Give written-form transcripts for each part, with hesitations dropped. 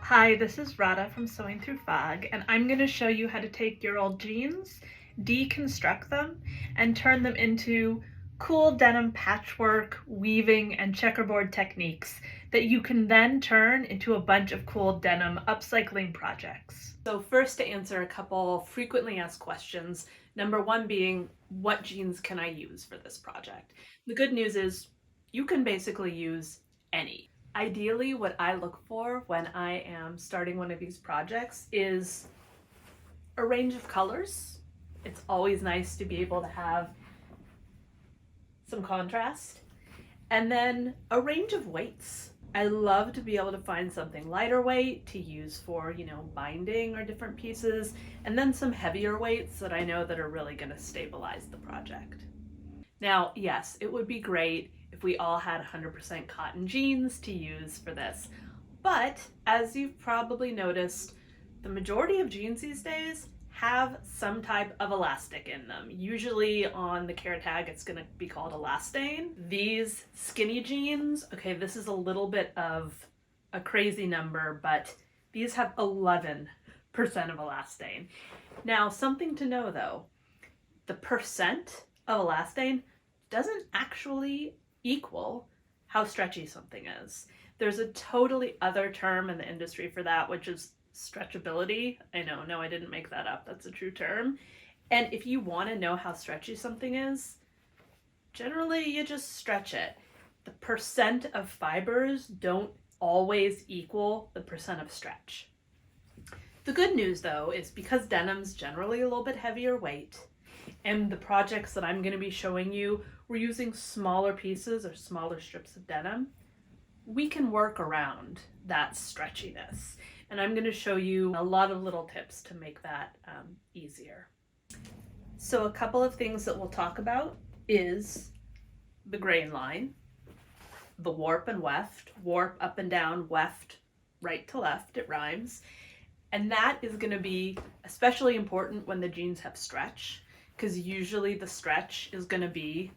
Hi, this is Rada from Sewing Through Fog, and I'm going to show you how to take your old jeans, deconstruct them, and turn them into cool denim patchwork, weaving, and checkerboard techniques that you can then turn into a bunch of cool denim upcycling projects. So first, to answer a couple frequently asked questions, number one being, what jeans can I use for this project? The good news is you can basically use any. Ideally, what I look for when I am starting one of these projects is a range of colors. It's always nice to be able to have some contrast. And then a range of weights. I love to be able to find something lighter weight to use for, binding or different pieces, and then some heavier weights that I know that are really going to stabilize the project. Now, yes, it would be great if we all had 100% cotton jeans to use for this, but as you've probably noticed, the majority of jeans these days have some type of elastic in them. Usually on the care tag, it's gonna be called elastane. These skinny jeans, okay, this is a little bit of a crazy number, but these have 11% of elastane. Now, something to know though, the percent of elastane doesn't actually equal how stretchy something is. There's a totally other term in the industry for that, which is stretchability. I know, no, I didn't make that up. That's a true term. And if you want to know how stretchy something is, generally you just stretch it. The percent of fibers don't always equal the percent of stretch. The good news though is because denim's generally a little bit heavier weight, and the projects that I'm going to be showing you, we're using smaller pieces or smaller strips of denim, we can work around that stretchiness. And I'm going to show you a lot of little tips to make that easier. So a couple of things that we'll talk about is the grain line, the warp and weft, warp up and down, weft right to left, it rhymes. And that is going to be especially important when the jeans have stretch, because usually the stretch is going to be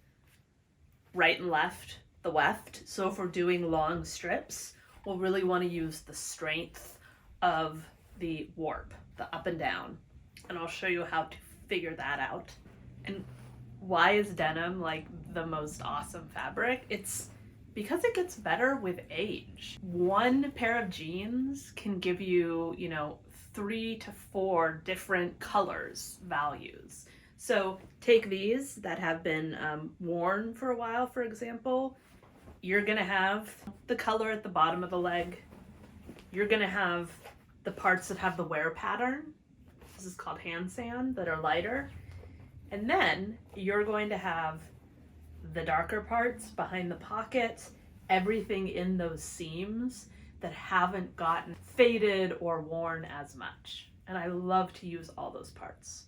right and left, the weft. So if we're doing long strips, we'll really want to use the strength of the warp, the up and down. And I'll show you how to figure that out. And why is denim like the most awesome fabric? It's because it gets better with age. One pair of jeans can give you, 3 to 4 different colors, values. So take these that have been worn for a while, for example. You're gonna have the color at the bottom of the leg. You're gonna have the parts that have the wear pattern. This is called hand sand, that are lighter. And then you're going to have the darker parts behind the pocket, everything in those seams that haven't gotten faded or worn as much. And I love to use all those parts.